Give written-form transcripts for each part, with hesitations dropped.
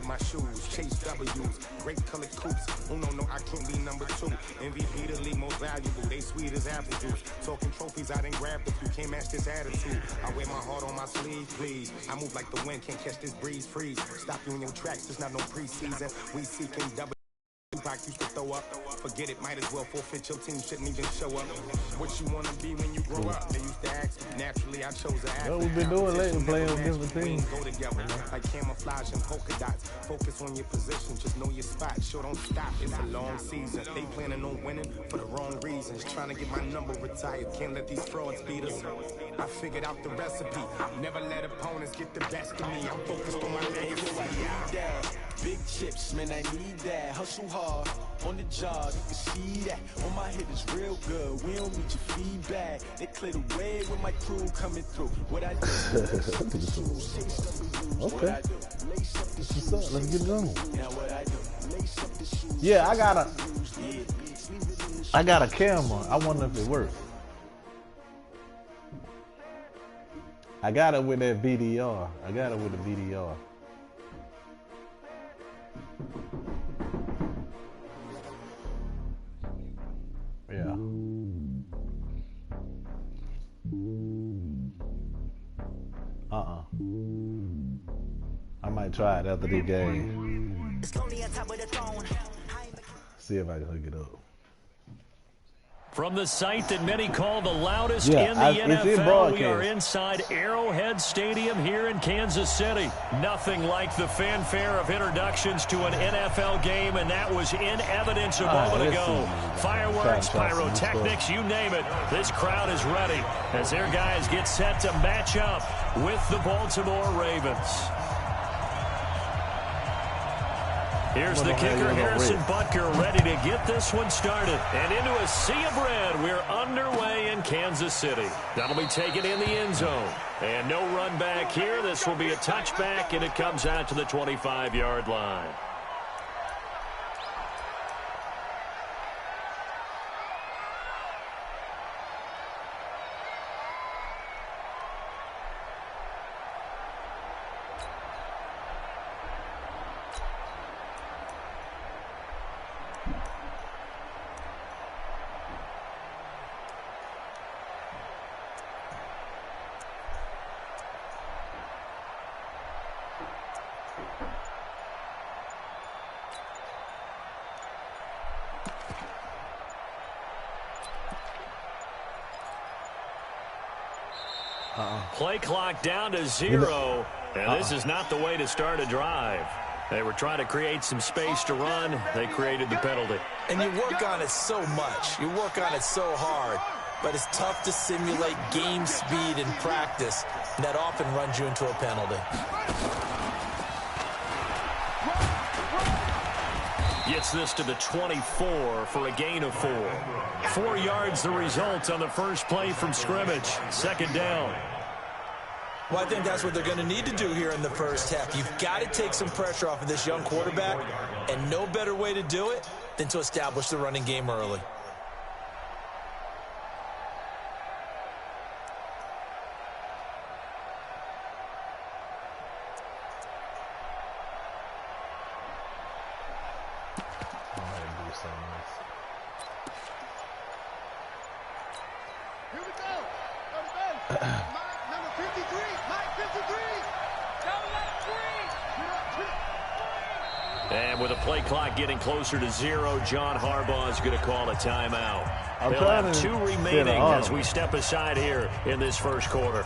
my shoes, chase W's, great colored coops. Oh no, I can't be number 2. MVP the league most valuable, they sweet as apple juice. Talking trophies, I didn't grab the few, can't match this attitude. I wear my heart on my sleeve, please. I move like the wind, can't catch this breeze, freeze. Stop you in your tracks, there's not no preseason. We seeking double. Tupac used to throw up. Forget it, might as well forfeit. Your team shouldn't even show up. What you want to be when you grow up? They used to ask me. Naturally, I chose an athlete. What we've been doing lately, playing with different teams. Go together like camouflage and polka dots. Focus on your position, just know your spot. Sure, don't stop. It's a long season. They planning on winning for the wrong reasons. Trying to get my number retired. Can't let these frauds beat us. I figured out the recipe. Never let opponents get the best of me. I'm focused on my legacy. Big chips, man, I need that. Hustle hard on the job, you can see that. On my hit is real good. We don't need your feedback. They clear the way with my crew coming through. What I do? Okay. What's up? Let's get it on. Yeah, I got a camera. I wonder if it works. I got it with that VDR. I got it with the VDR. Yeah. I might try it after the game. See if I can hook it up. From the site that many call the loudest in the NFL, we are inside Arrowhead Stadium here in Kansas City. Nothing like the fanfare of introductions to an NFL game, and that was in evidence a moment ago. Fireworks, pyrotechnics, you name it. This crowd is ready as their guys get set to match up with the Baltimore Ravens. Here's the kicker, Harrison Butker, ready to get this one started. And into a sea of red, we're underway in Kansas City. That'll be taken in the end zone. And no run back here. This will be a touchback, and it comes out to the 25-yard line. Play clock down to 0, and this is not the way to start a drive. They were trying to create some space to run. They created the penalty. And you work on it so much. You work on it so hard. But it's tough to simulate game speed in practice. And that often runs you into a penalty. Gets this to the 24 for a gain of 4. 4 yards the result on the first play from scrimmage. Second down. Well, I think that's what they're going to need to do here in the first half. You've got to take some pressure off of this young quarterback, and no better way to do it than to establish the running game early. And with a play clock getting closer to 0, John Harbaugh is going to call a timeout. They'll have 2 remaining as we step aside here in this first quarter.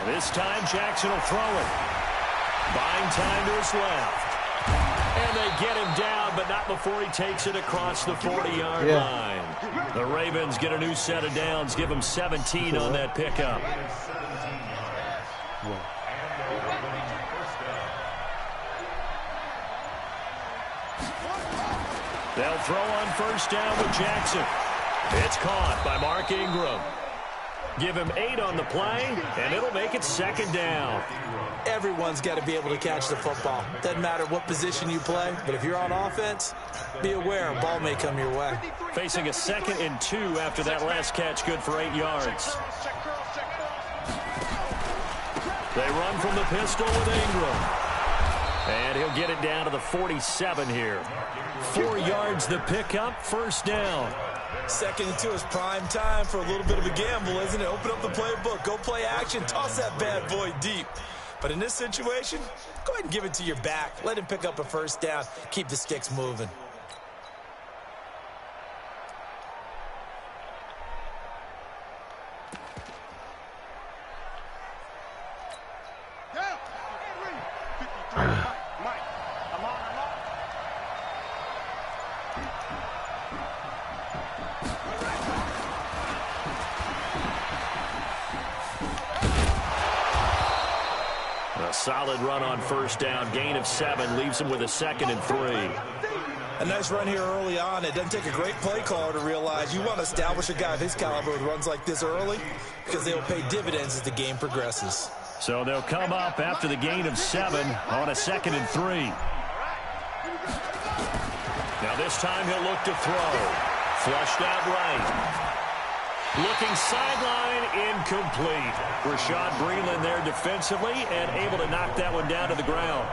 This time Jackson will throw it. Buying time to his left. And they get him down, but not before he takes it across the 40-yard line. The Ravens get a new set of downs, give them 17 on that pickup. They'll throw on first down with Jackson. It's caught by Mark Ingram. Give him 8 on the play, and it'll make it second down. Everyone's got to be able to catch the football. Doesn't matter what position you play, but if you're on offense, be aware a ball may come your way. Facing a 2nd and 2 after that last catch, good for 8 yards. They run from the pistol with Ingram. And he'll get it down to the 47 here. 4 yards the pickup, first down. 2nd and 2 is prime time for a little bit of a gamble, isn't it? Open up the playbook, go play action, toss that bad boy deep. But in this situation, go ahead and give it to your back. Let him pick up a first down. Keep the sticks moving. A solid run on first down. Gain of 7 leaves him with a 2nd and 3. A nice run here early on. It doesn't take a great play caller to realize you want to establish a guy of his caliber with runs like this early because they will pay dividends as the game progresses. So they'll come up after the gain of 7 on a 2nd and 3. Now this time he'll look to throw. Flushed out right. Looking sideline, incomplete. Rashad Breeland there defensively and able to knock that one down to the ground.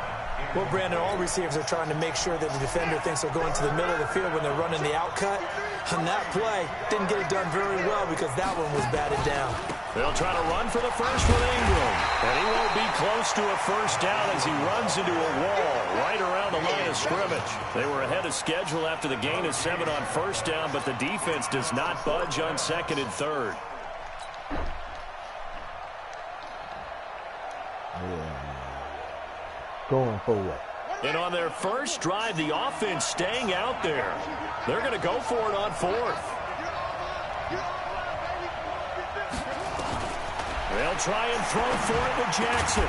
Well, Brandon, all receivers are trying to make sure that the defender thinks they're going to the middle of the field when they're running the outcut. On that play, didn't get it done very well because that one was batted down. They'll try to run for the first with Ingram. And he won't be close to a first down as he runs into a wall right around the line of scrimmage. They were ahead of schedule after the gain of 7 on first down, but the defense does not budge on 2nd and 3rd. Going forward. And on their first drive, the offense staying out there. They're going to go for it on 4th. They'll try and throw for it with Jackson.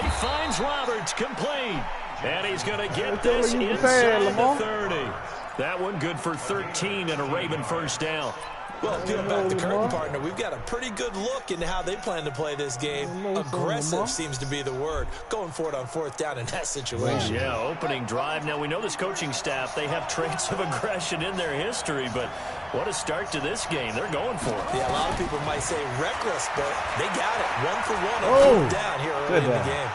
He finds Roberts, complete. And he's going to get this inside the 30. That one good for 13 and a Raven first down. Well, peel back the curtain, partner. We've got a pretty good look into how they plan to play this game. Aggressive seems to be the word. Going for it on 4th down in that situation. Yeah, opening drive. Now, we know this coaching staff, they have traits of aggression in their history, but what a start to this game. They're going for it. Yeah, a lot of people might say reckless, but they got it. 1 for 1 on 4th down here early in the game.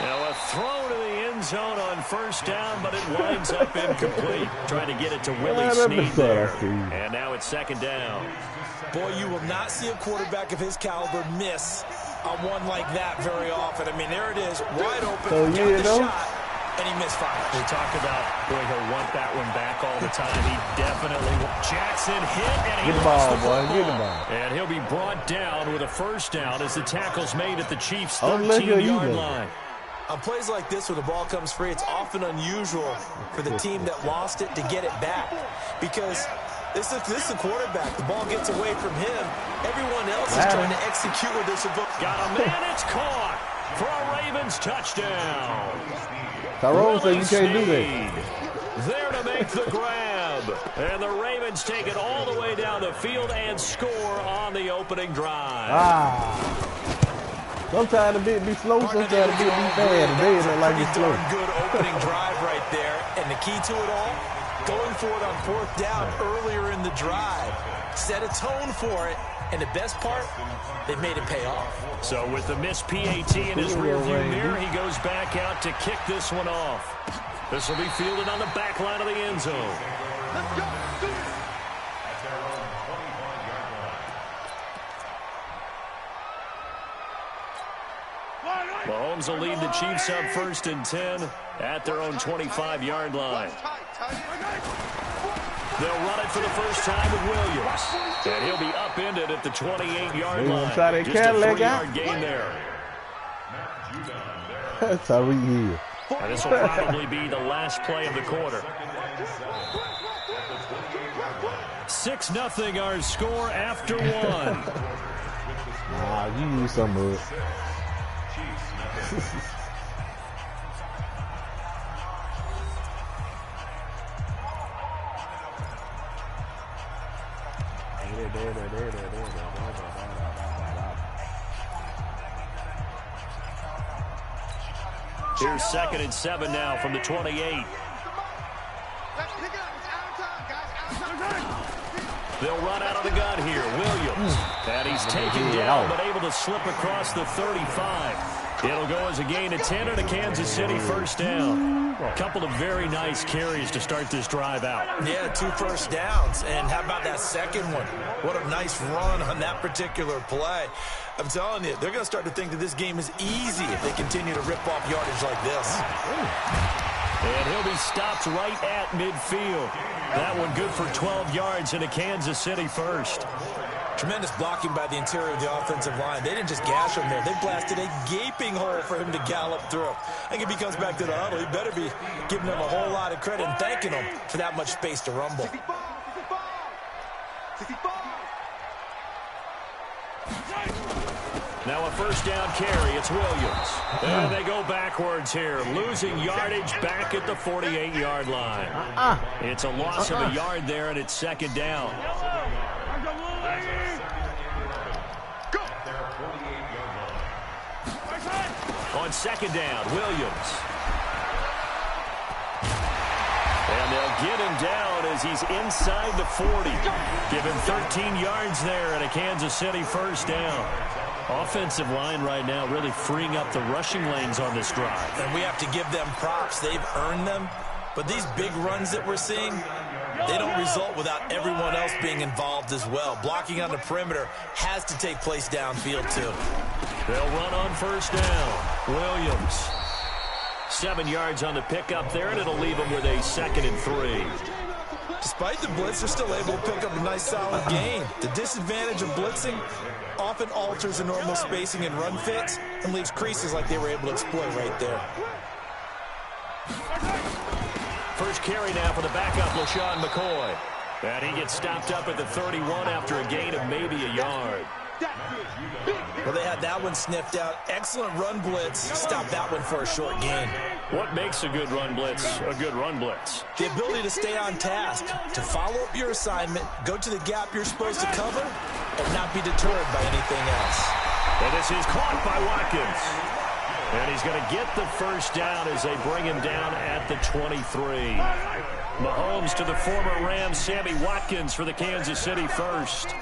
Now a throw to the end zone on first down, but it winds up incomplete. Trying to get it to Willie Snead there. And now it's 2nd down. Boy, you will not see a quarterback of his caliber miss on one like that very often. I mean, there it is, wide open, got the shot, and he misfired. We talk about, boy, he'll want that one back all the time. He definitely will. Jackson hit, and he lost the ball. And he'll be brought down with a first down as the tackle's made at the Chiefs' 13-yard line. On plays like this where the ball comes free, it's often unusual for the team that lost it to get it back because this is the quarterback. The ball gets away from him. Everyone else is trying to execute what they're supposed to. Got a man, it's caught for a Ravens touchdown. Tyrone said you can't do that. There to make the grab. And the Ravens take it all the way down the field and score on the opening drive. Sometimes the bit be slow, sometimes the bit be bad. Today it look like it's slow. Good opening drive right there. And the key to it all, going for it on 4th down earlier in the drive. Set a tone for it. And the best part, they've made it pay off. So with the missed PAT in his rearview mirror, he goes back out to kick this one off. This will be fielded on the back line of the end zone. Let's go. Mahomes will lead the Chiefs up 1st and 10 at their own 25-yard line. They'll run it for the first time with Williams. And he'll be upended at the 28-yard line. Just a 4-yard gain there. That's how we hear. And this will probably be the last play of the quarter. 6-0 our score after 1. Nah, you use some of it. Here's 2nd and 7 now from the 28. They'll run out of the gun here. Williams. And he's taken down, but able to slip across the 35. It'll go as a gain of 10 and a Kansas City first down. A couple of very nice carries to start this drive out. Yeah, 2 first downs. And how about that second one? What a nice run on that particular play. I'm telling you, they're going to start to think that this game is easy if they continue to rip off yardage like this. And he'll be stopped right at midfield. That one good for 12 yards and a Kansas City first. Tremendous blocking by the interior of the offensive line. They didn't just gash him there. They blasted a gaping hole for him to gallop through. I think if he comes back to the huddle, he better be giving them a whole lot of credit and thanking them for that much space to rumble. Now a first down carry. It's Williams. And they go backwards here. Losing yardage back at the 48-yard line. It's a loss of a yard there, and it's 2nd down. On 2nd down, Williams. And they'll get him down as he's inside the 40. Give him 13 yards there and a Kansas City first down. Offensive line right now really freeing up the rushing lanes on this drive. And we have to give them props. They've earned them. But these big runs that we're seeing, they don't result without everyone else being involved as well. Blocking on the perimeter has to take place downfield, too. They'll run on first down. Williams. 7 yards on the pickup there, and it'll leave them with a 2nd and 3. Despite the blitz, they're still able to pick up a nice solid gain. The disadvantage of blitzing often alters the normal spacing and run fits and leaves creases like they were able to exploit right there. First carry now for the backup, LaShawn McCoy. And he gets stopped up at the 31 after a gain of maybe a yard. Well, they had that one sniffed out. Excellent run blitz. Stop that one for a short gain. What makes a good run blitz a good run blitz? The ability to stay on task, to follow up your assignment, go to the gap you're supposed to cover, and not be deterred by anything else. And this is caught by Watkins. And he's going to get the first down as they bring him down at the 23. Mahomes to the former Rams, Sammy Watkins for the Kansas City first.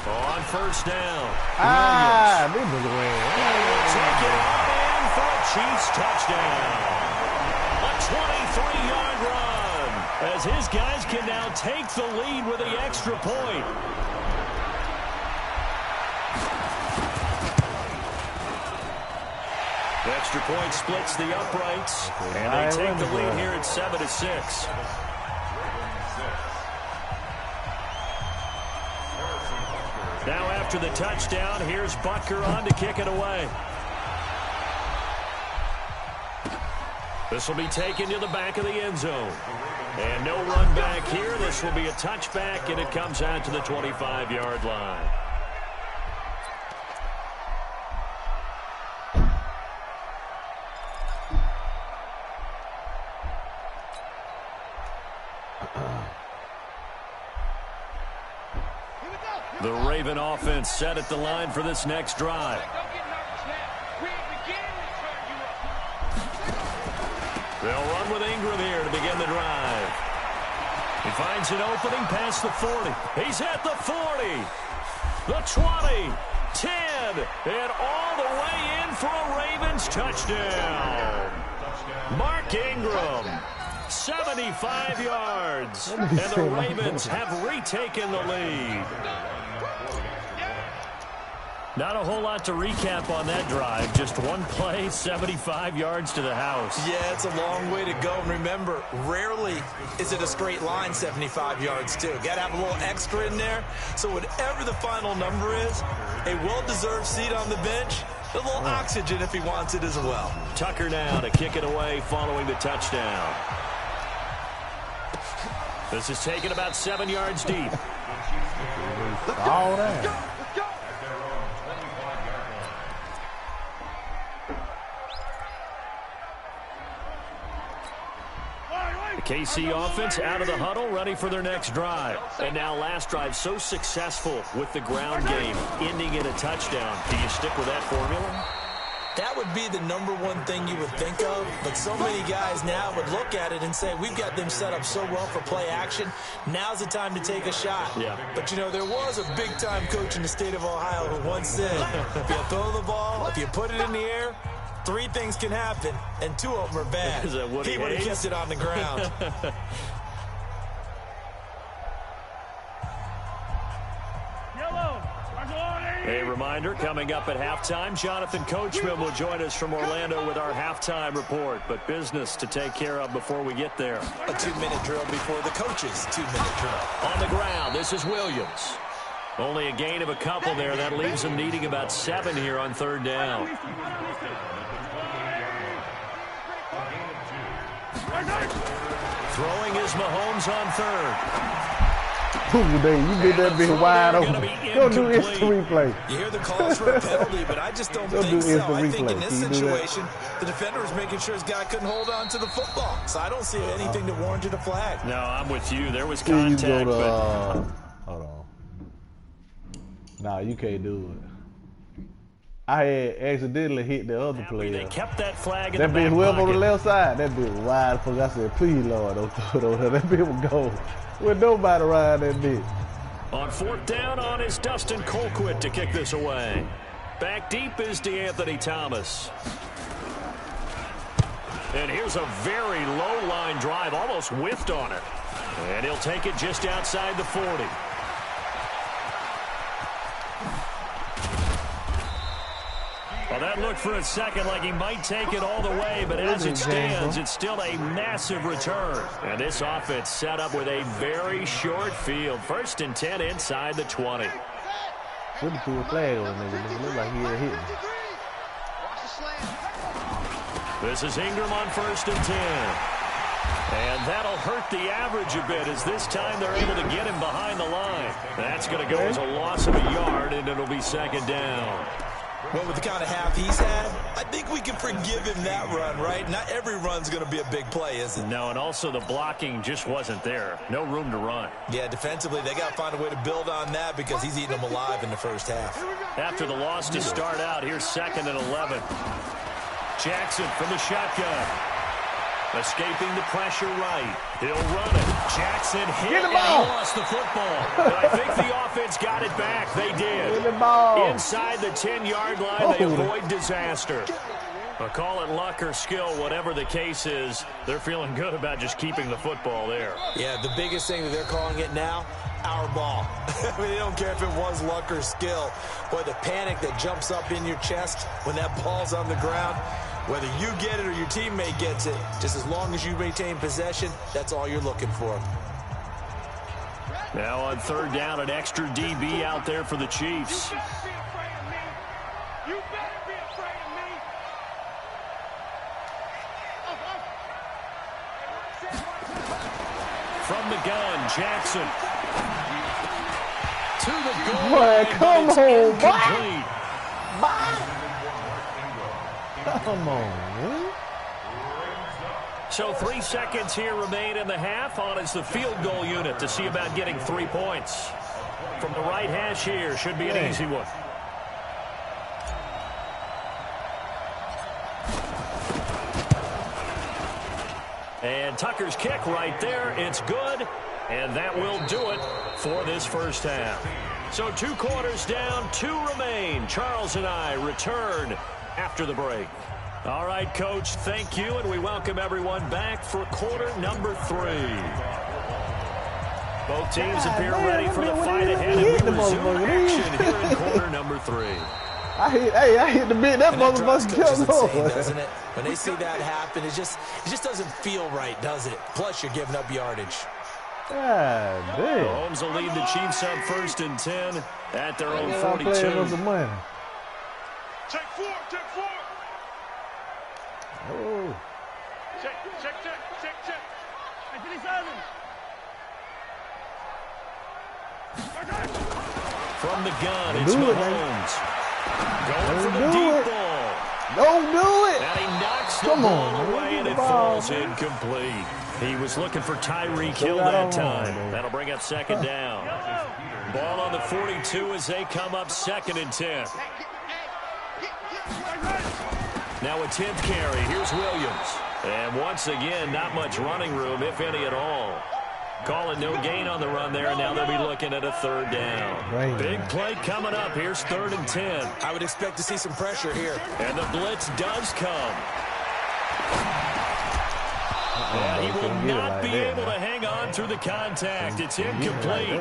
On first down, Williams. Take it all in for a Chiefs touchdown. A 23-yard run as his guys can now take the lead with the extra point. The extra point splits the uprights, and they take the lead here at 7-6. Now after the touchdown, here's Butker on to kick it away. This will be taken to the back of the end zone. And no run back here. This will be a touchback, and it comes out to the 25-yard line. The Raven offense set at the line for this next drive. They'll run with Ingram here to begin the drive. He finds an opening past the 40. He's at the 40, the 20, 10, and all the way in for a Ravens touchdown. Mark Ingram, 75 yards, and the Ravens have retaken the lead. Not a whole lot to recap on that drive. Just one play, 75 yards to the house. Yeah, it's a long way to go. And remember, rarely is it a straight line 75 yards, too. Got to have a little extra in there. So whatever the final number is, a well-deserved seat on the bench, a little oxygen if he wants it as well. Tucker now to kick it away following the touchdown. This is taken about 7 yards deep. All that. KC offense out of the huddle, ready for their next drive. And now last drive so successful with the ground game, ending in a touchdown. Do you stick with that formula? That would be the #1 thing you would think of, but so many guys now would look at it and say, we've got them set up so well for play action. Now's the time to take a shot. Yeah. But, you know, there was a big-time coach in the state of Ohio who once said, if you throw the ball, if you put it in the air, 3 things can happen, and 2 of them are bad. He would have kept it on the ground. A reminder, coming up at halftime, Jonathan Coachman will join us from Orlando with our halftime report. But business to take care of before we get there. A 2-minute drill before the coach's 2-minute drill. On the ground, this is Williams. Only a gain of a couple there. That leaves them needing about 7 here on 3rd down. Throwing is Mahomes on 3rd. Ooh, you get that bit wide open. Don't do instant replay. You hear the calls for a penalty, but I just don't think so. I think in this situation, the defender was making sure his guy couldn't hold on to the football. So I don't see anything that warranted a flag. No, I'm with you. There was contact. Hold on. Nah, you can't do it. I had accidentally hit the other player. They kept that flag in that the back bitch whoever pocket. on the left side, that bitch wide. I said, please, Lord, don't throw it over there. That bitch would go. With nobody around that bitch. On 4th down on is Dustin Colquitt to kick this away. Back deep is DeAnthony Thomas. And here's a very low line drive, almost whiffed on it. And he'll take it just outside the 40. Well, that looked for a second like he might take it all the way, but as it stands, it's still a massive return. And this offense set up with a very short field. 1st and 10 inside the 20. Should have threw a flag on him. It looked like he had hit him. This is Ingram on 1st and 10. And that'll hurt the average a bit as this time they're able to get him behind the line. That's going to go as a loss of a yard, and it'll be 2nd down. Well, with the kind of half he's had, I think we can forgive him that run, right? Not every run's going to be a big play, is it? No, and also the blocking just wasn't there. No room to run. Yeah, defensively, they got to find a way to build on that because he's eating them alive in the 1st half. After the loss to start out, here's 2nd and 11. Jackson from the shotgun. Escaping the pressure right. He'll run it. Jackson hit and he lost the football. But I think the offense got it back. They did. Get the ball. Inside the 10-yard line, they avoid disaster. But call it luck or skill, whatever the case is, they're feeling good about just keeping the football there. Yeah, the biggest thing that they're calling it now, our ball. I mean, they don't care if it was luck or skill. Boy, the panic that jumps up in your chest when that ball's on the ground, whether you get it or your teammate gets it, just as long as you maintain possession, that's all you're looking for. Now on 3rd down, an extra DB out there for the Chiefs. From the gun, Jackson. To the goal line, come on, incomplete. Come on, man. So 3 seconds here remain in the half. On is the field goal unit to see about getting 3 points. From the right hash here, should be an easy one. And Tucker's kick right there. It's good. And that will do it for this 1st half. So 2 quarters down, 2 remain. Charles and I return after the break. All right, Coach, thank you, and we welcome everyone back for quarter number 3. Both teams appear ready for the fight ahead, and we resume action here in quarter number 3. I hit the bit. That motherfucker kept going. Doesn't it? When they see that happen, it just doesn't feel right, does it? Plus, you're giving up yardage. God damn. Mahomes will lead the Chiefs up 1st and 10 at their own 42. Check 4, check 4. Oh. Check. From the gun, it's Mahomes. Going for the deep ball. Don't do it. And he knocks the ball away, and it falls incomplete. He was looking for Tyreek Hill that time. That'll bring up second down. Ball on the 42 as they come up 2nd and 10. Now a 10th carry. Here's Williams. And once again, not much running room, if any at all. Calling no gain on the run there, and now they'll be looking at a 3rd down. Big play coming up. Here's 3rd and 10. I would expect to see some pressure here. And the blitz does come. And he will not be able to hang on through the contact. It's incomplete.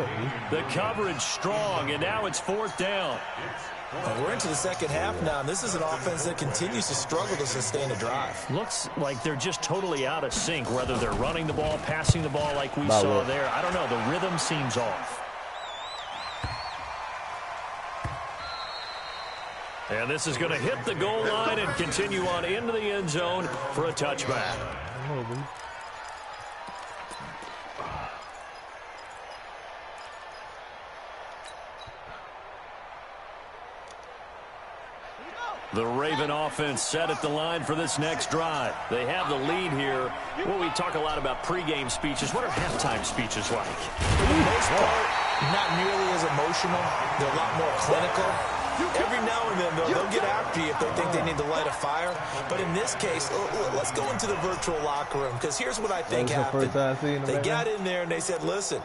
The coverage strong, and now it's 4th down. Well, we're into the second half now, and this is an offense that continues to struggle to sustain a drive. Looks like they're just totally out of sync, whether they're running the ball, passing the ball like we saw there. I don't know. The rhythm seems off. And this is going to hit the goal line and continue on into the end zone for a touchback. The Raven offense set at the line for this next drive. They have the lead here. Well, we talk a lot about pregame speeches. What are halftime speeches like? For the most part, not nearly as emotional. They're a lot more clinical. Every now and then, they'll get after you if they think they need to light a fire. But in this case, let's go into the virtual locker room, because here's what I think happened. They got in there and they said, listen,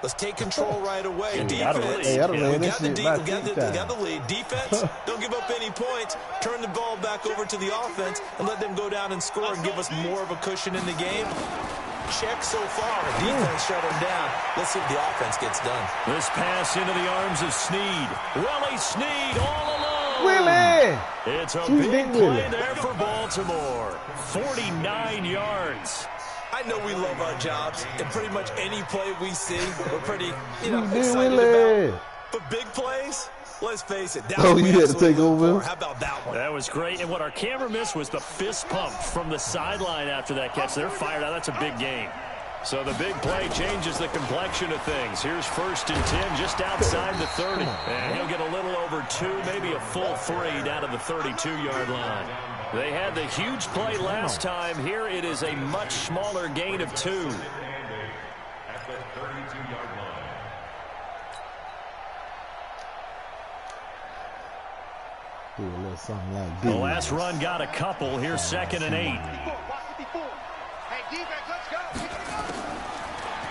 let's take control right away. Defense, we got the lead. Defense, don't give up any points. Turn the ball back over to the offense and let them go down and score and give us more of a cushion in the game. Check so far. The defense shut him down. Let's see if the offense gets done. This pass into the arms of Snead. Willie Snead all alone. Willie! It's a big play there for Baltimore. 49 yards. I know we love our jobs, and pretty much any play we see, we're pretty, excited about. But big plays, let's face it. You had to take over. How about that one? That was great, and what our camera missed was the fist pump from the sideline after that catch. They're fired out. That's a big game. So the big play changes the complexion of things. Here's 1st and 10 just outside the 30. And he'll get a little over 2, maybe a full 3 down to the 32-yard line. They had the huge play last time. Here it is a much smaller gain of 2. Do a little something like the last run got a couple. Here's 2nd and 8.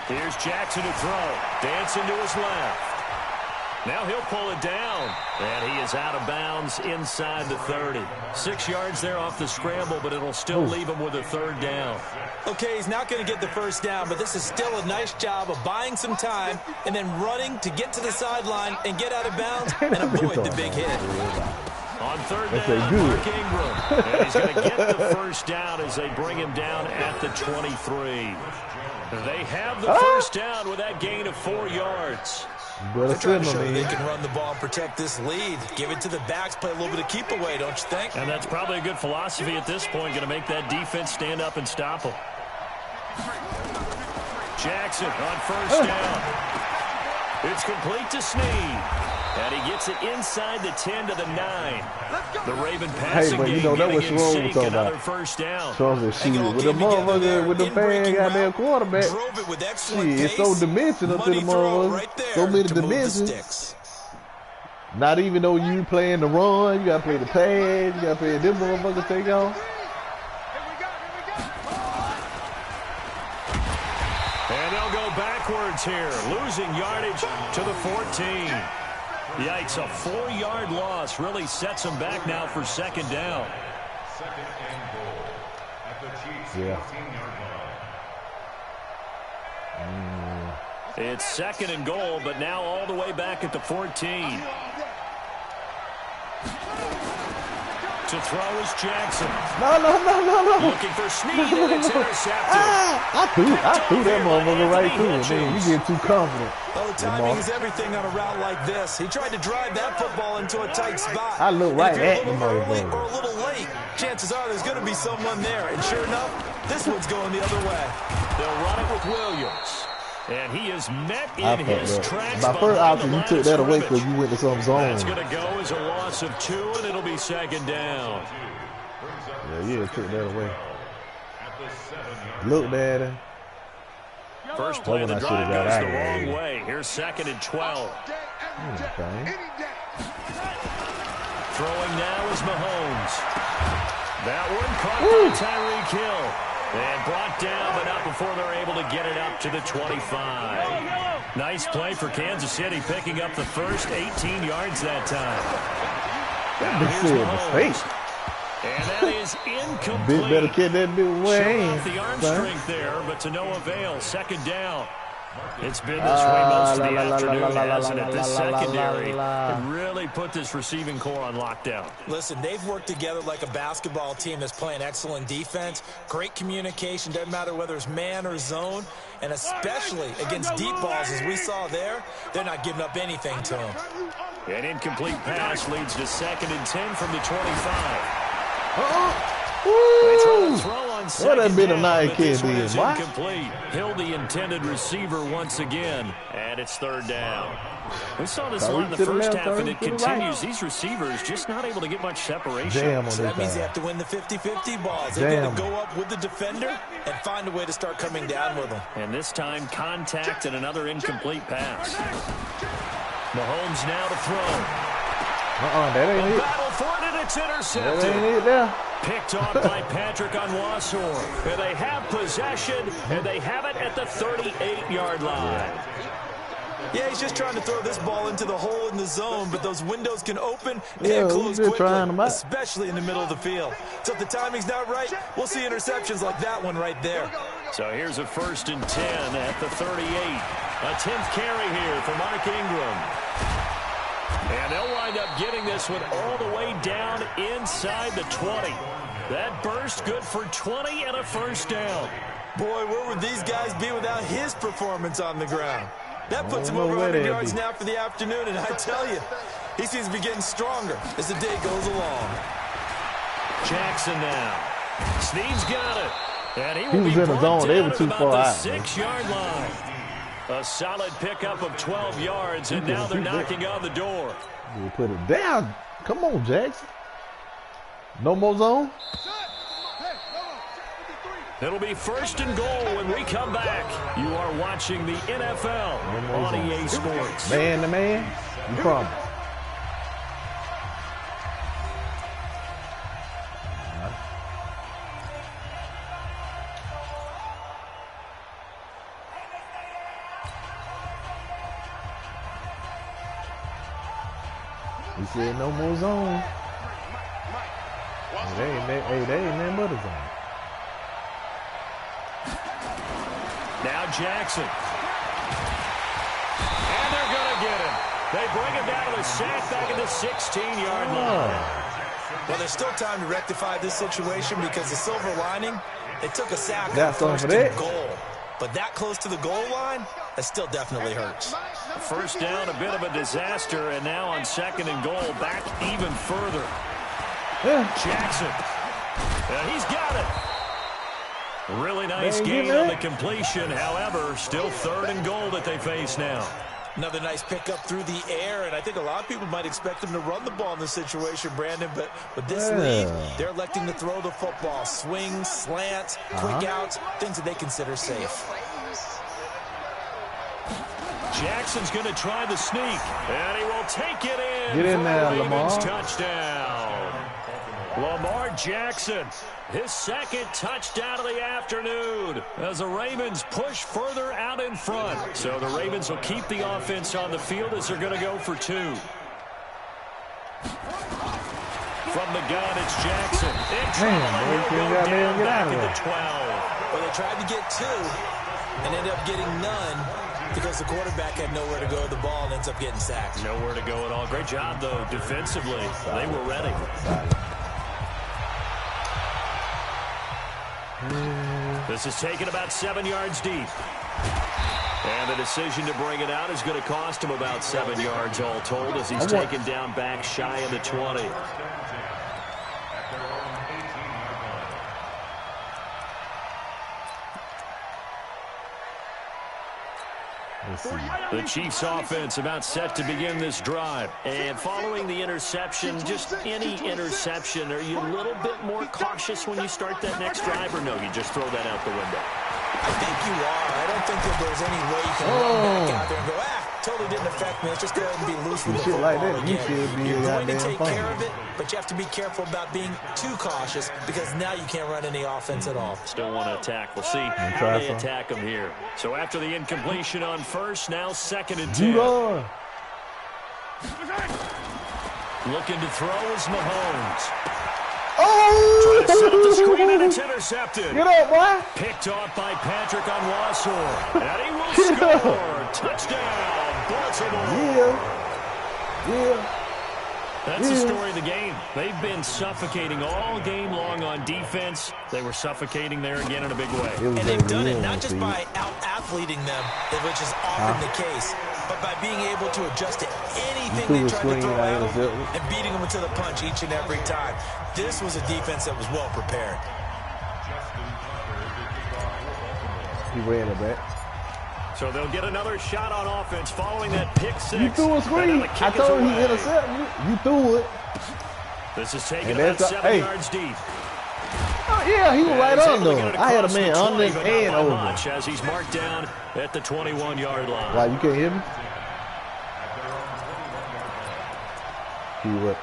Here's Jackson to throw. Dancing to his left. Now he'll pull it down. And he is out of bounds inside the 30. 6 yards there off the scramble, but it'll still leave him with a 3rd down. Okay, he's not going to get the 1st down, but this is still a nice job of buying some time and then running to get to the sideline and get out of bounds and avoid the big hit. On 3rd down, Mark Ingram. And he's going to get the 1st down as they bring him down at the 23. They have the 1st down with that gain of 4 yards. They're trying to show they can run the ball and protect this lead. Give it to the backs, play a little bit of keep away, don't you think? And that's probably a good philosophy at this point, going to make that defense stand up and stop them. Jackson on 1st down. It's complete to Snead. And he gets it inside the 10 to the 9. The Raven passing game getting in sync, another 1st down. With the motherfucker, with the fan goddamn quarterback. Shit, it's so dimensional to the motherfucker. So many dimensions. Not even though you playing the run, you gotta play the pass, you gotta play them motherfuckers take off. And they'll go backwards here, losing yardage to the 14. Yikes, a 4-yard loss really sets them back now for 2nd down. Yeah. It's 2nd and goal, but now all the way back at the 14. To throw is Jackson. No. Looking for Snead, and it's intercepted. I threw that motherfucker right through it, man. You get too confident. Well, the timing is everything on a route like this. He tried to drive that football into a tight spot. I look right at the motherfucker. Or a little late, chances are there's going to be someone there. And sure enough, this one's going the other way. They'll run it with Williams. And he is met in his tracks. My first option, you took that away because you went to some zone. That's going to go as a loss of 2, and it'll be 2nd down. Yeah, took that away. Looked at him. First play of the drive goes the wrong way. Here's 2nd and 12. Okay. Throwing now is Mahomes. That one caught by Tyreek Hill. And brought down, but not before they're able to get it up to the 25. Nice play for Kansas City, picking up the first 18 yards that time. Now here's Mahomes. And that is incomplete. Big better kid than do Showing off the arm strength there, but to no avail. 2nd down. It's been this way most of the afternoon, hasn't it? This secondary really put this receiving core on lockdown. Listen, they've worked together like a basketball team that's playing excellent defense. Great communication, doesn't matter whether it's man or zone. And especially against deep balls, as we saw there, they're not giving up anything to them. An incomplete pass leads to 2nd and 10 from the 25. Woo! What that been a nice kid being, incomplete. Hill the intended receiver once again, and it's 3rd down. We saw this a lot in the first half, and it continues. These receivers just not able to get much separation. So that means they have to win the 50-50 balls. They've got to go up with the defender and find a way to start coming down with them. And this time, contact and another incomplete pass. Mahomes now to throw. That ain't it. Battle for it, and it's intercepted. That ain't it there. Picked off by Patrick Onwuasor. And they have possession, and they have it at the 38-yard line. Yeah, he's just trying to throw this ball into the hole in the zone, but those windows can open and close quickly, especially in the middle of the field. So if the timing's not right, we'll see interceptions like that one right there. So here's a 1st and 10 at the 38. A 10th carry here for Mark Ingram. And they'll wind up getting this one all the way down inside the 20. That burst good for 20 and a 1st down. Boy, where would these guys be without his performance on the ground? That puts him over 100 yards now for the afternoon, and I tell you, he seems to be getting stronger as the day goes along. Jackson now. Snead's got it. And he was in the zone. They were too far out. 6-yard line. A solid pickup of 12 yards, and now they're knocking on the door. You put it down. Come on, Jackson. No more zone. It'll be 1st and goal when we come back. You are watching the NFL on EA Sports. Man to man, you promise. He said no more zone. They ain't nothing but a zone. Now Jackson. And they're going to get him. They bring him down to the sack back at the 16-yard line. Well, there's still time to rectify this situation because the silver lining, it took a sack on That's 1st and goal. But that close to the goal line, that still definitely hurts. 1st down, a bit of a disaster, and now on 2nd and goal, back even further. Jackson. And he's got it. Really nice gain on the completion. However, still 3rd and goal that they face now. Another nice pickup through the air, and I think a lot of people might expect him to run the ball in this situation, Brandon, but with this lead, they're electing to throw the football. Swings, slants, quick outs, things that they consider safe. Jackson's going to try the sneak, and he will take it in. Get in there, Ravens Lamar. Touchdown. Lamar Jackson, his 2nd touchdown of the afternoon as the Ravens push further out in front. So the Ravens will keep the offense on the field as they're going to go for 2. From the gun, it's Jackson. Get out of there. 12. Well, they tried to get 2 and ended up getting none because the quarterback had nowhere to go with the ball and ends up getting sacked. Nowhere to go at all. Great job, though, defensively. They were ready. This is taken about 7 yards deep. And the decision to bring it out is going to cost him about 7 yards all told as he's taken down back shy of the 20. The Chiefs offense about set to begin this drive. And following the interception, just any interception, are you a little bit more cautious when you start that next drive, or no, you just throw that out the window? I think you are. I don't think that there's any way you can run back out there and go, totally didn't affect me. Let's just go ahead and be loose with the football like that, again. You're going to take fun. care of it, but you have to be careful about being too cautious because now you can't run any offense at all. Still want to attack. We'll see how they attack them here. So after the incompletion on first, now 2nd and 10. Looking to throw is Mahomes. Trying to set up the screen, and it's intercepted. Get up, boy. Picked off by Patrick on Wassor. And he will score. Touchdown, Baltimore. Yeah. That's the story of the game. They've been suffocating all game long on defense. They were suffocating there again in a big way. And they've done it not just by out-athleting them, which is often the case, but by being able to adjust to anything they try to throw at them and beating them to the punch each and every time. This was a defense that was well prepared. He ran it back. So they'll get another shot on offense following that pick six. You threw a screen. I told you he intercepted you. You threw it. This is taken about 7 yards deep. Oh, yeah, he was right on, though. I had a man under and over. As he's marked down at the 21-yard line. Wow, you can't hear me? See what?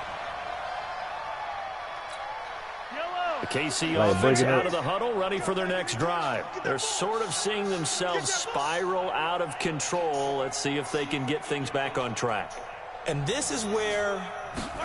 The KC offense out of the huddle, ready for their next drive. They're sort of seeing themselves spiral out of control. Let's see if they can get things back on track. And this is where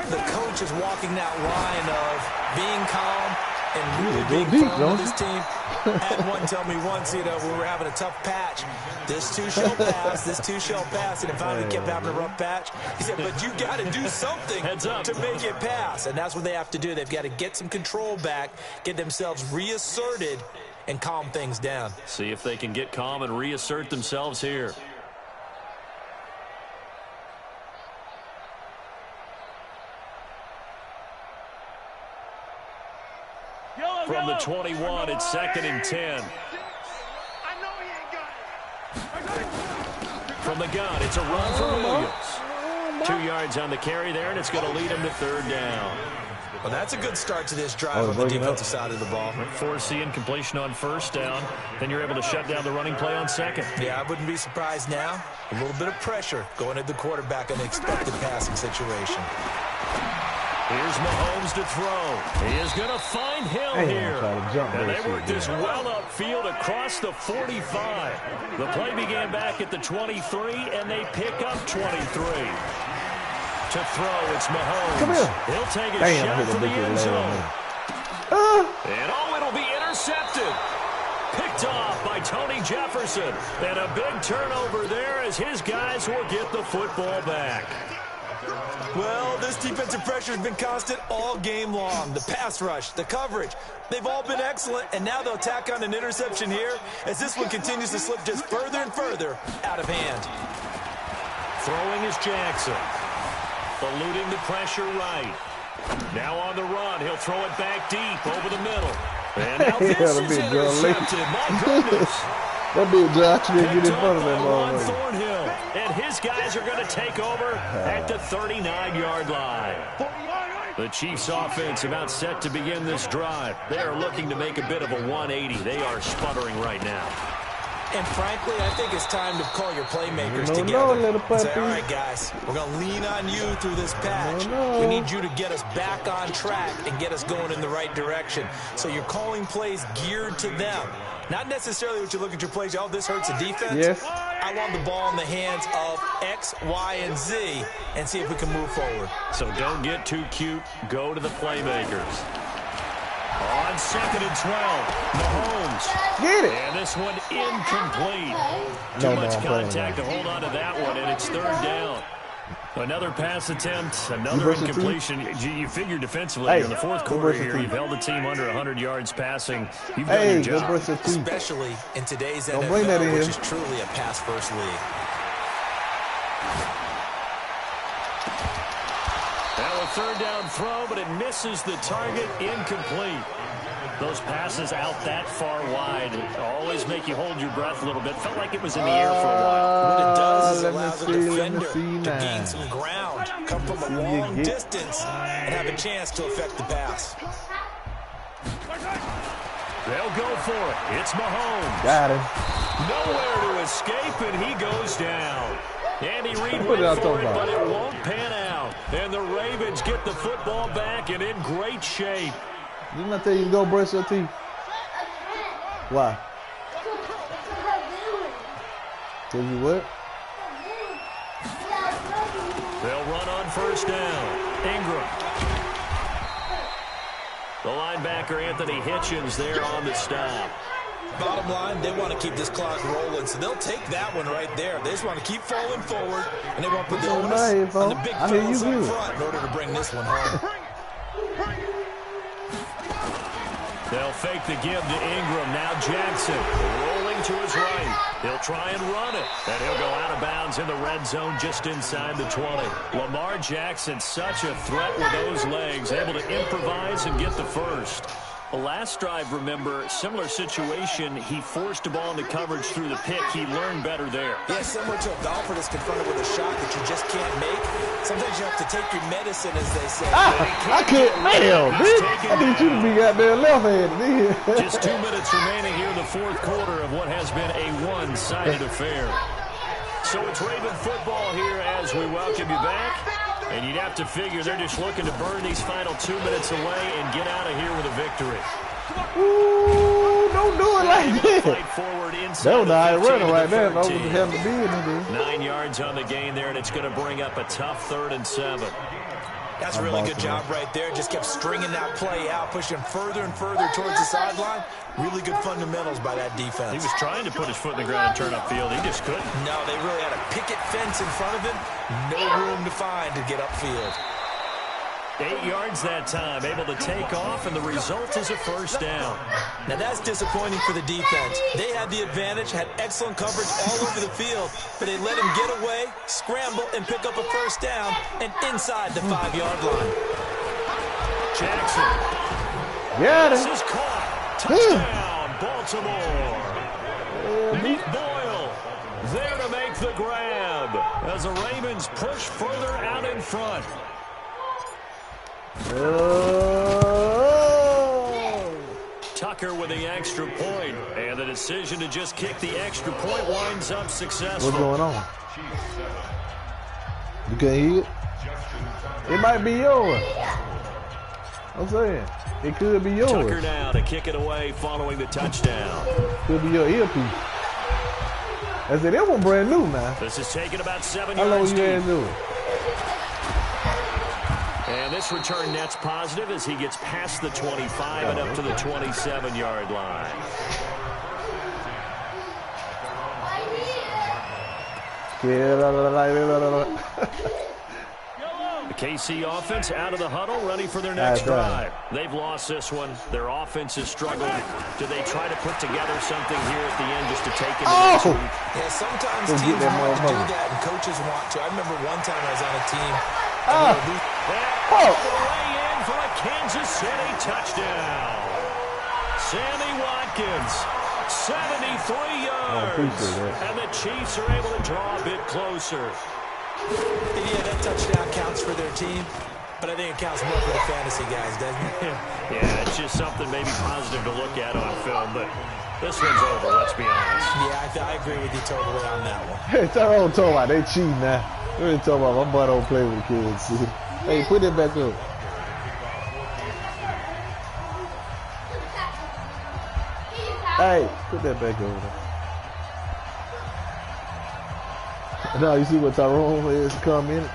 the coach is walking that line of being calm and really being firm with this team. I had one tell me once, we were having a tough patch. This too shall pass, this too shall pass. And if finally kept having a rough patch, he said, but you got to do something to make it pass. And that's what they have to do. They've got to get some control back, get themselves reasserted, and calm things down. See if they can get calm and reassert themselves here. From the 21, it's 2nd and 10. From the gun, it's a run from Williams. 2 yards on the carry there, and it's going to lead him to 3rd down. Well, that's a good start to this drive on the defensive side of the ball. Force the incompletion on 1st down. Then you're able to shut down the running play on 2nd. Yeah, I wouldn't be surprised now. A little bit of pressure going at the quarterback in an expected passing situation. Here's Mahomes to throw. He is going to find Hill here. And they work this well upfield across the 45. The play began back at the 23, and they pick up 23. To throw, it's Mahomes. Come here. He'll take a shot from the end zone. And it'll be intercepted. Picked off by Tony Jefferson. And a big turnover there as his guys will get the football back. Well, this defensive pressure has been constant all game long. The pass rush, the coverage, they've all been excellent, and now they'll tack on an interception here as this one continues to slip just further and further out of hand. Throwing is Jackson. Eluding the pressure right. Now on the run, he'll throw it back deep over the middle. And now this is intercepted. My goodness. That big Josh didn't get in front of that ball. Thornhill, and his guys are going to take over at the 39-yard line. The Chiefs offense about set to begin this drive. They are looking to make a bit of a 180. They are sputtering right now. And frankly, I think it's time to call your playmakers together and say, all right, guys, we're going to lean on you through this patch. We need you to get us back on track and get us going in the right direction. So you're calling plays geared to them. Not necessarily what you look at your plays, oh, this hurts the defense. Yes. I want the ball in the hands of X, Y, and Z and see if we can move forward. So don't get too cute. Go to the playmakers. On 2nd and 12, Mahomes. Get it. And this one incomplete. Too much contact to hold on to that one, and it's 3rd down. Another pass attempt, another incompletion. You figure defensively in the 4th quarter here, you've held the team under 100 yards passing. You've done your job. Especially in today's NFL, which is truly a pass-first league. Now a 3rd down throw, but it misses the target, incomplete. Those passes out that far wide always make you hold your breath a little bit. Felt like it was in the air for a while. What it does is allows the defender to gain some ground, come from a long distance, and have a chance to affect the pass. They'll go for it. It's Mahomes. Got him. Nowhere to escape, and he goes down. Andy Reid went for it, but it won't pan out. And the Ravens get the football back and in great shape. Didn't I tell you to go brush your teeth? Why? Tell you what? They'll run on first down. Ingram. The linebacker, Anthony Hitchens, there on the stop. Bottom line, they want to keep this clock rolling, so they'll take that one right there. They just want to keep falling forward, and they want to put the onus on the big fellas up front in order to bring this one home. They'll fake the give to Ingram. Now Jackson rolling to his right. He'll try and run it, and he'll go out of bounds in the red zone just inside the 20. Lamar Jackson, such a threat with those legs, able to improvise and get the first. The last drive, remember, similar situation. He forced a ball into coverage through the pick. He learned better there. Yeah, similar to a golfer that's confronted with a shot that you just can't make. Sometimes you have to take your medicine, as they say. I can't, man, bitch. I need you to be goddamn left-handed. Just 2 minutes remaining here in the fourth quarter of what has been a one-sided affair. So it's Raven football here as we welcome you back. And you'd have to figure they're just looking to burn these final 2 minutes away and get out of here with a victory. Ooh, don't do it like this. That was the running right there. That was having to be in there. 9 yards on the gain there, and it's going to bring up a tough 3rd and 7. That's a really good job right there. Just kept stringing that play out, pushing further and further towards the sideline. Really good fundamentals by that defense. He was trying to put his foot in the ground and turn upfield. He just couldn't. No, they really had a picket fence in front of him. No room to find to get upfield. 8 yards that time, able to take off, and the result is a first down. Now that's disappointing for the defense. They had the advantage, had excellent coverage all over the field, but they let him get away, scramble, and pick up a first down, and inside the 5-yard line. Jackson. Got This is caught. Touchdown, Baltimore. Nick Boyle there to make the grab as the Ravens push further out in front. Tucker with the extra point, and the decision to just kick the extra point winds up successful. What's going on? You can't hear it? It might be yours. I'm saying, it could be yours. Tucker now to kick it away following the touchdown. Could be your earpiece. I said, that one brand new now. This is taking about 7 yards. How long deep. you had to do it? And this return net's positive as he gets past the 25 and up to the 27-yard line. The KC offense out of the huddle, ready for their next drive. They've lost this one. Their offense has struggled. Do they try to put together something here at the end just to take it? Yeah, sometimes teams want to do that, and coaches want to. I remember one time I was on a team. Way in for a Kansas City touchdown. Sammy Watkins, 73 yards. And the Chiefs are able to draw a bit closer. Yeah, that touchdown counts for their team, but I think it counts more for the fantasy guys, doesn't it? Yeah, it's just something maybe positive to look at on film, but this one's over, let's be honest. Yeah, I agree with you totally on that one. Hey, Tyrone talking about they cheating now. We ain't talking about my boy don't play with kids. Hey, put it back up. Hey, put that back over there. Now you see what Tyrone is coming.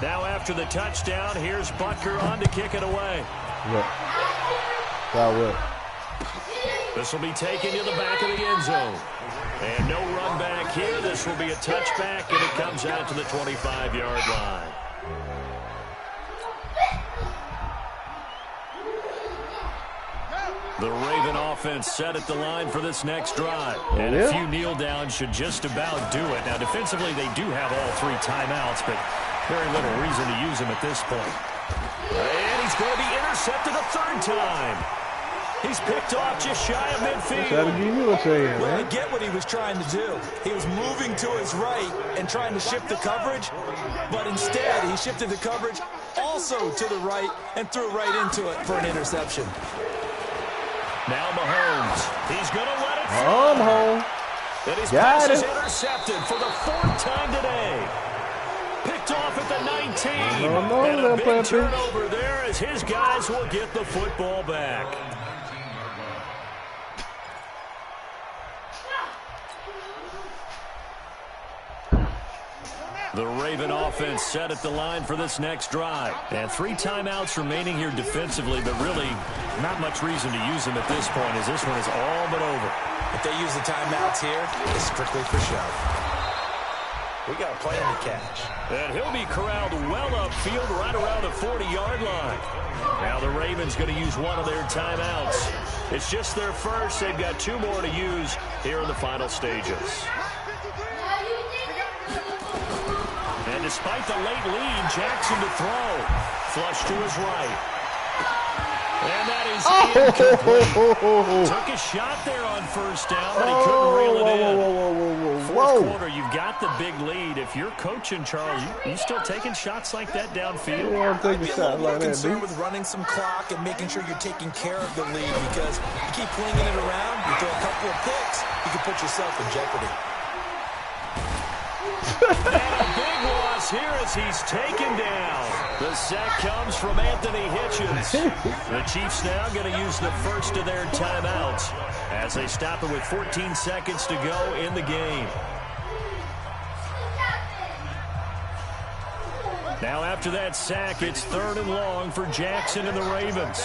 Now after the touchdown, here's Butker on to kick it away. What? What? This will be taken to the back of the end zone. And no run back here. This will be a touchback, and it comes out to the 25-yard line. The Raven offense set at the line for this next drive. And a few kneel downs should just about do it. Now, defensively, they do have all 3 timeouts, but very little reason to use them at this point. And he's going to be intercepted a 3rd time. He's picked off just shy of midfield. Try to give you a chance, Well, man. I get what he was trying to do. He was moving to his right and trying to shift the coverage, but instead he shifted the coverage also to the right and threw right into it for an interception. Now Mahomes. He's going to let it I'm fly. home. And his Got pass it. is intercepted for the 4th time today. Picked off at the 19. No, and a they'll big play turnover there as his guys will get the football back. The Raven offense set at the line for this next drive. And 3 timeouts remaining here defensively, but really not much reason to use them at this point as this one is all but over. If they use the timeouts here, it's strictly for show. We got a plan to catch. And he'll be corralled well upfield right around the 40-yard line. Now the Ravens going to use one of their timeouts. It's just their first. They've got 2 more to use here in the final stages. And despite the late lead, Jackson to throw. Flush to his right. And that is incomplete. Took a shot there on first down, but he couldn't reel it in. Fourth quarter, you've got the big lead. If you're coaching, Charles, you still taking shots like that downfield? I'm taking I'd be a shots little more like that, concerned dude. with running some clock and making sure you're taking care of the lead, because you keep flinging it around, you throw a couple of picks, you can put yourself in jeopardy. And a big loss here as he's taken down. The sack comes from Anthony Hitchens. The Chiefs now going to use the first of their timeouts as they stop it with 14 seconds to go in the game. Now after that sack, it's 3rd and long for Jackson and the Ravens.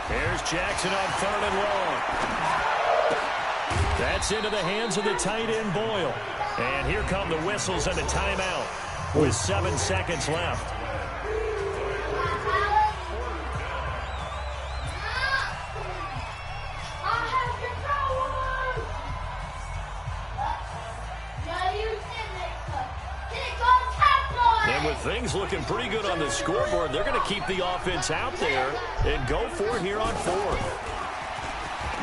Here's Jackson on 3rd and long. That's into the hands of the tight end, Boyle. And here come the whistles and a timeout with 7 seconds left. And with things looking pretty good on the scoreboard, they're going to keep the offense out there and go for it here on 4th.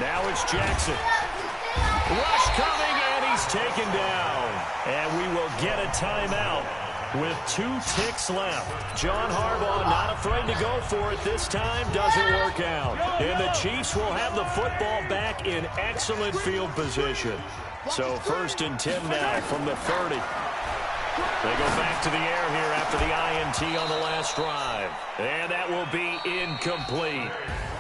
Now it's Jackson. Rush coming, and he's taken down. And we will get a timeout with 2 ticks left. John Harbaugh not afraid to go for it this time. Doesn't work out. And the Chiefs will have the football back in excellent field position. So 1st and 10 now from the 30. They go back to the air here after the INT on the last drive. And that will be incomplete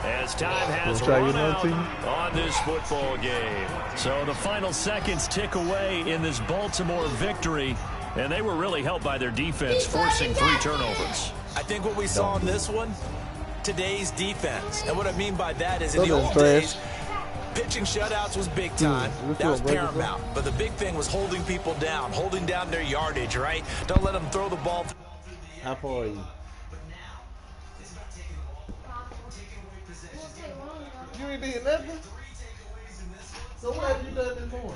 as time has run out on this football game. So the final seconds tick away in this Baltimore victory. And they were really helped by their defense, forcing 3 turnovers. I think what we saw in this one, today's defense. And what I mean by that is in the old days, pitching shutouts was big time. That was paramount. But the big thing was holding people down, holding down their yardage, right? Don't let them throw the ball. How far are you? You ain't did nothing? So what have you done this morning?